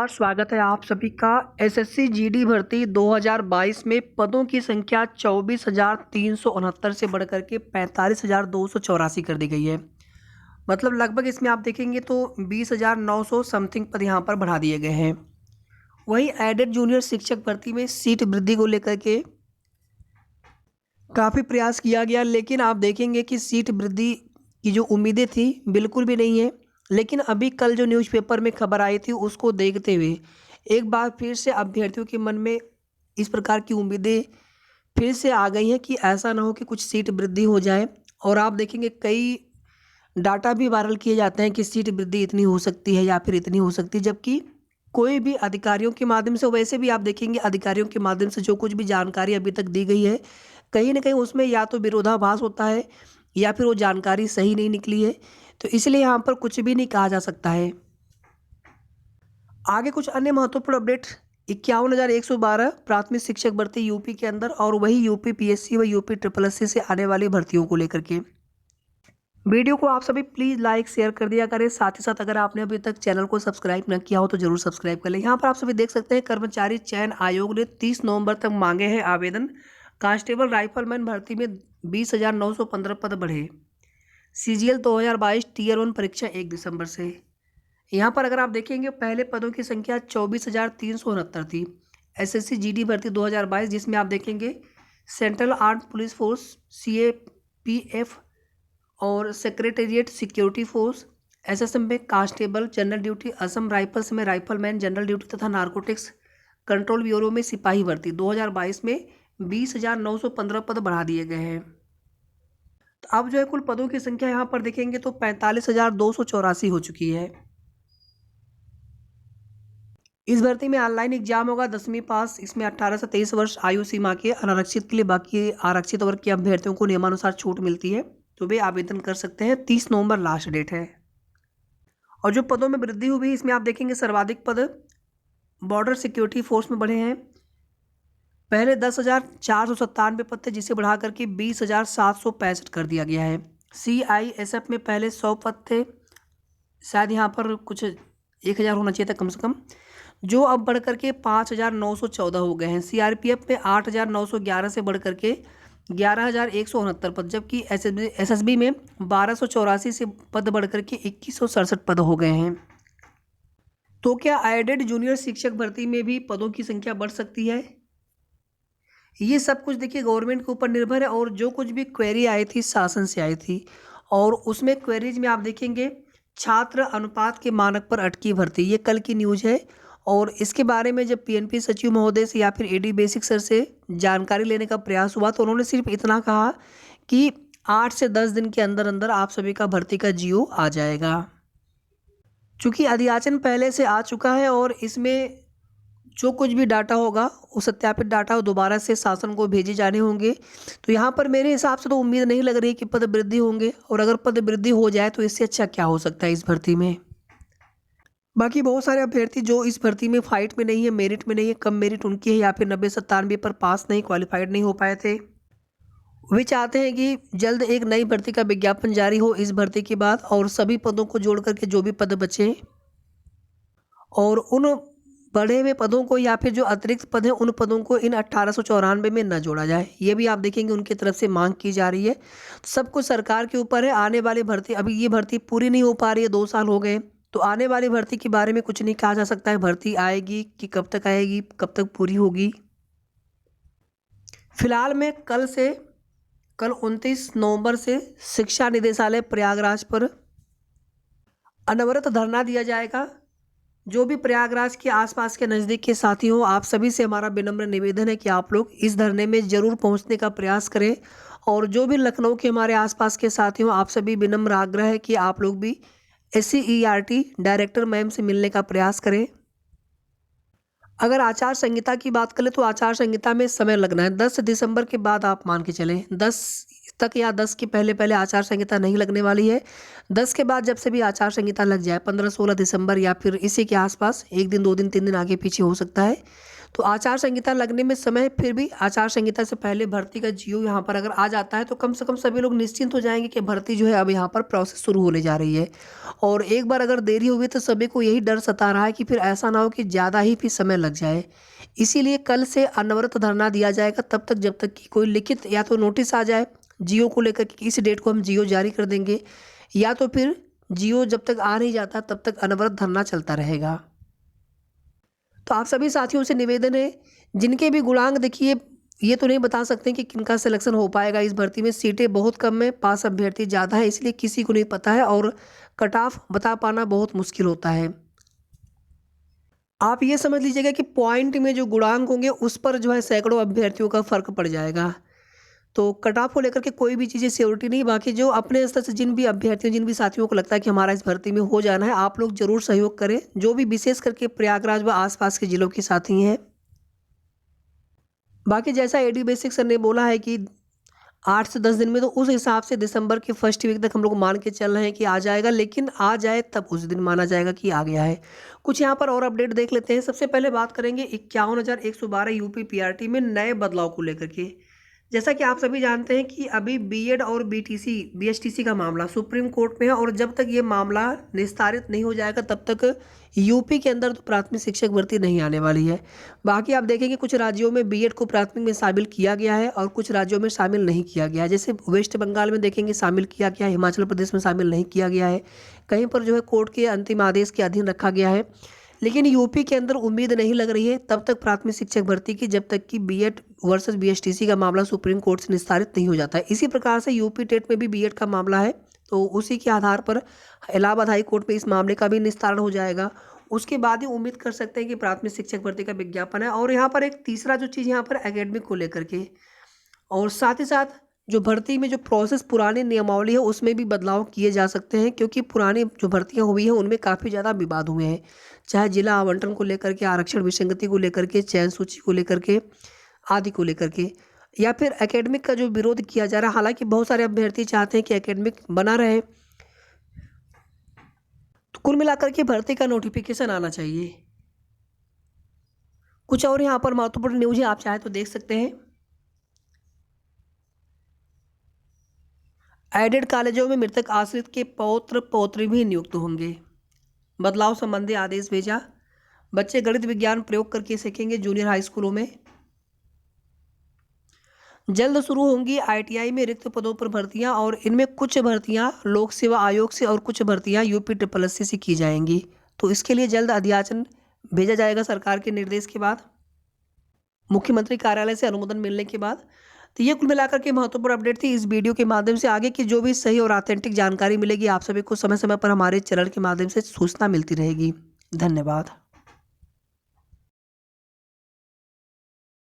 स्वागत है आप सभी का। एसएससी जीडी भर्ती 2022 में पदों की संख्या 24,369 से बढ़कर के 45,284 कर दी गई है। मतलब लगभग इसमें आप देखेंगे तो 20,900 समथिंग पद यहाँ पर बढ़ा दिए गए हैं। वहीं एडेड जूनियर शिक्षक भर्ती में सीट वृद्धि को लेकर के काफ़ी प्रयास किया गया, लेकिन आप देखेंगे कि सीट वृद्धि की जो उम्मीदें थी बिल्कुल भी नहीं है। लेकिन अभी कल जो न्यूज़पेपर में खबर आई थी उसको देखते हुए एक बार फिर से अभ्यर्थियों के मन में इस प्रकार की उम्मीदें फिर से आ गई हैं कि ऐसा ना हो कि कुछ सीट वृद्धि हो जाए। और आप देखेंगे कई डाटा भी वायरल किए जाते हैं कि सीट वृद्धि इतनी हो सकती है या फिर इतनी हो सकती है, जबकि कोई भी अधिकारियों के माध्यम से, वैसे भी आप देखेंगे अधिकारियों के माध्यम से जो कुछ भी जानकारी अभी तक दी गई है कहीं ना कहीं उसमें या तो विरोधाभास होता है या फिर वो जानकारी सही नहीं निकली है। तो इसलिए यहाँ पर कुछ भी नहीं कहा जा सकता है। आगे कुछ अन्य महत्वपूर्ण अपडेट 51,112 प्राथमिक शिक्षक भर्ती यूपी के अंदर और वही यूपी पीएससी व यूपी SSC से आने वाली भर्तियों को लेकर के। वीडियो को आप सभी प्लीज़ लाइक शेयर कर दिया करें। साथ ही साथ अगर आपने अभी तक चैनल को सब्सक्राइब न किया हो तो जरूर सब्सक्राइब कर लें। यहाँ पर आप सभी देख सकते हैं कर्मचारी चयन आयोग ने 30 नवंबर तक मांगे हैं आवेदन। कांस्टेबल राइफलमैन भर्ती में 20,915 पद बढ़े। CGL 2022 Tier 1 परीक्षा 1 दिसंबर से। यहाँ पर अगर आप देखेंगे पहले पदों की संख्या 24,369 थी। SSC GD भर्ती 2022 जिसमें आप देखेंगे central arm police force CAPF और सेक्रेटेरिएट सिक्योरिटी फोर्स, SSM में constable general duty, Assam rifles में राइफलमैन जनरल ड्यूटी तथा नारकोटिक्स कंट्रोल ब्यूरो में सिपाही भर्ती 2022 में 20,915 पद बढ़ा दिए गए हैं। तो अब जो है कुल पदों की संख्या यहाँ पर देखेंगे तो 45,284 हो चुकी है। इस भर्ती में ऑनलाइन एग्जाम होगा, 10वीं पास। इसमें 18 से 23 वर्ष आयु सीमा के अनारक्षित के लिए, बाकी आरक्षित वर्ग के अभ्यर्थियों को नियमानुसार छूट मिलती है, तो वे आवेदन कर सकते हैं। 30 नवंबर लास्ट डेट है। और जो पदों में वृद्धि हुई इसमें आप देखेंगे सर्वाधिक पद बॉर्डर सिक्योरिटी फोर्स में बढ़े हैं। पहले 10,497 पद थे जिसे बढ़ा करके 20,765 कर दिया गया है। CISF में पहले 100 पद थे, शायद यहाँ पर कुछ 1,000 होना चाहिए था कम से कम, जो अब बढ़ करके 5,914 हो गए हैं। CRPF में 8,911 से बढ़ करके 11,169 पद, जबकि SSB में 1,284 से पद बढ़ करके 2,167 पद हो गए हैं। तो क्या एडेड जूनियर शिक्षक भर्ती में भी पदों की संख्या बढ़ सकती है? ये सब कुछ देखिए गवर्नमेंट के ऊपर निर्भर है। और जो कुछ भी क्वेरी आई थी शासन से आई थी, और उसमें क्वेरीज में आप देखेंगे छात्र अनुपात के मानक पर अटकी भर्ती, ये कल की न्यूज़ है। और इसके बारे में जब PNP सचिव महोदय से या फिर AD बेसिक सर से जानकारी लेने का प्रयास हुआ तो उन्होंने सिर्फ इतना कहा कि 8 से 10 दिन के अंदर अंदर आप सभी का भर्ती का GO आ जाएगा। चूँकि अधियाचन पहले से आ चुका है और इसमें जो कुछ भी डाटा होगा वो सत्यापित डाटा दोबारा से शासन को भेजे जाने होंगे। तो यहाँ पर मेरे हिसाब से तो उम्मीद नहीं लग रही कि पद वृद्धि होंगे, और अगर पद वृद्धि हो जाए तो इससे अच्छा क्या हो सकता है इस भर्ती में। बाकी बहुत सारे अभ्यर्थी जो इस भर्ती में फाइट में नहीं है, मेरिट में नहीं है, कम मेरिट उनकी है या फिर 90-97 पर पास नहीं, क्वालिफाइड नहीं हो पाए थे, वे चाहते हैं कि जल्द एक नई भर्ती का विज्ञापन जारी हो इस भर्ती के बाद, और सभी पदों को जोड़ करके जो भी पद बचे और उन बढ़े हुए पदों को या फिर जो अतिरिक्त पद हैं उन पदों को इन 1894 में न जोड़ा जाए। ये भी आप देखेंगे उनकी तरफ से मांग की जा रही है। सब कुछ सरकार के ऊपर है। आने वाली भर्ती, अभी ये भर्ती पूरी नहीं हो पा रही है, 2 साल हो गए, तो आने वाली भर्ती के बारे में कुछ नहीं कहा जा सकता है। भर्ती आएगी कि कब तक आएगी, कब तक पूरी होगी। फिलहाल में कल 29 नवंबर से शिक्षा निदेशालय प्रयागराज पर अनवरत धरना दिया जाएगा। जो भी प्रयागराज के आसपास के नज़दीक के साथी हो, आप सभी से हमारा विनम्र निवेदन है कि आप लोग इस धरने में ज़रूर पहुंचने का प्रयास करें। और जो भी लखनऊ के हमारे आसपास के साथी हो, आप सभी विनम्र आग्रह है कि आप लोग भी SCERT डायरेक्टर मैम से मिलने का प्रयास करें। अगर आचार संहिता की बात करें तो आचार संहिता में समय लगना है। 10 दिसंबर के बाद आप मान के चलें, 10 तक या 10 के पहले पहले आचार संहिता नहीं लगने वाली है। 10 के बाद जब से भी आचार संहिता लग जाए, 15-16 दिसंबर या फिर इसी के आसपास, 1 दिन 2 दिन 3 दिन आगे पीछे हो सकता है, तो आचार संहिता लगने में समय, फिर भी आचार संहिता से पहले भर्ती का जीओ यहाँ पर अगर आ जाता है तो कम से कम सभी लोग निश्चिंत हो जाएंगे कि भर्ती जो है अब यहाँ पर प्रोसेस शुरू होने जा रही है। और एक बार अगर देरी हुई तो सभी को यही डर सता रहा है कि फिर ऐसा ना हो कि ज़्यादा ही फिर समय लग जाए। इसीलिए कल से अनवरत धरना दिया जाएगा तब तक जब तक कि कोई लिखित या तो नोटिस आ जाए जियो को लेकर कि इस डेट को हम जियो जारी कर देंगे, या तो फिर जियो जब तक आ नहीं जाता तब तक अनवरत धरना चलता रहेगा। तो आप सभी साथियों से निवेदन है, जिनके भी गुणांक देखिए ये तो नहीं बता सकते कि किनका सिलेक्शन हो पाएगा इस भर्ती में। सीटें बहुत कम है, पास अभ्यर्थी ज़्यादा है, इसलिए किसी को नहीं पता है और कट ऑफ बता पाना बहुत मुश्किल होता है। आप ये समझ लीजिएगा कि पॉइंट में जो गुणांक होंगे उस पर जो है सैकड़ों अभ्यर्थियों का फ़र्क पड़ जाएगा। तो कट ऑफ को लेकर के कोई भी चीज़ें श्योरिटी नहीं। बाकी जो अपने स्तर से जिन भी अभ्यर्थियों, जिन भी साथियों को लगता है कि हमारा इस भर्ती में हो जाना है, आप लोग जरूर सहयोग करें, जो भी विशेष करके प्रयागराज व आसपास के जिलों के साथी हैं। बाकी जैसा एडी बेसिक सर ने बोला है कि 8 से 10 दिन में, तो उस हिसाब से दिसंबर के फर्स्ट वीक तक हम लोग मान के चल रहे हैं कि आ जाएगा, लेकिन आ जाए तब उस दिन माना जाएगा कि आ गया है। कुछ यहाँ पर और अपडेट देख लेते हैं। सबसे पहले बात करेंगे 51,112 यूपी पीआरटी में नए बदलाव को लेकर के। जैसा कि आप सभी जानते हैं कि अभी बीएड और बीएसटीसी का मामला सुप्रीम कोर्ट में है, और जब तक ये मामला निस्तारित नहीं हो जाएगा तब तक यूपी के अंदर तो प्राथमिक शिक्षक भर्ती नहीं आने वाली है। बाकी आप देखेंगे कुछ राज्यों में बीएड को प्राथमिक में शामिल किया गया है और कुछ राज्यों में शामिल नहीं किया गया है। जैसे वेस्ट बंगाल में देखेंगे शामिल किया गया है, हिमाचल प्रदेश में शामिल नहीं किया गया है, कहीं पर जो है कोर्ट के अंतिम आदेश के अधीन रखा गया है। लेकिन यूपी के अंदर उम्मीद नहीं लग रही है तब तक प्राथमिक शिक्षक भर्ती की, जब तक कि बीएड वर्सेस बीएसटीसी का मामला सुप्रीम कोर्ट से निस्तारित नहीं हो जाता है। इसी प्रकार से यूपी टेट में भी बीएड का मामला है, तो उसी के आधार पर इलाहाबाद हाई कोर्ट में इस मामले का भी निस्तारण हो जाएगा। उसके बाद ही उम्मीद कर सकते हैं कि प्राथमिक शिक्षक भर्ती का विज्ञापन है। और यहाँ पर एक तीसरा जो चीज़ यहाँ पर एकेडमिक को लेकर के, और साथ ही साथ जो भर्ती में जो प्रोसेस पुराने नियमावली है उसमें भी बदलाव किए जा सकते हैं, क्योंकि पुरानी जो भर्तियां हुई हैं उनमें काफ़ी ज़्यादा विवाद हुए हैं, चाहे जिला आवंटन को लेकर के, आरक्षण विसंगति को लेकर के, चयन सूची को लेकर के, आदि को लेकर के, या फिर एकेडमिक का जो विरोध किया जा रहा है। हालांकि बहुत सारे अभ्यर्थी चाहते हैं कि एकेडमिक बना रहे। तो कुल मिलाकर के भर्ती का नोटिफिकेशन आना चाहिए। कुछ और यहाँ पर महत्वपूर्ण न्यूज है, आप चाहे तो देख सकते हैं। एडेड कॉलेजों में मृतक आश्रित के पौत्र पौत्री भी नियुक्त होंगे। बदलाव संबंधी आदेश भेजा। बच्चे गणित विज्ञान प्रयोग करके सीखेंगे जूनियर हाई स्कूलों में। जल्द शुरू होंगी आईटीआई में रिक्त पदों पर भर्तियां, और इनमें कुछ भर्तियां लोक सेवा आयोग से और कुछ भर्तियां यूपी SSSC से की जाएंगी। तो इसके लिए जल्द अध्याचन भेजा जाएगा सरकार के निर्देश के बाद, मुख्यमंत्री कार्यालय से अनुमोदन मिलने के बाद। तो ये कुल मिलाकर के महत्वपूर्ण अपडेट थी इस वीडियो के माध्यम से। आगे की जो भी सही और ऑथेंटिक जानकारी मिलेगी आप सभी को समय समय पर हमारे चैनल के माध्यम से सूचना मिलती रहेगी। धन्यवाद।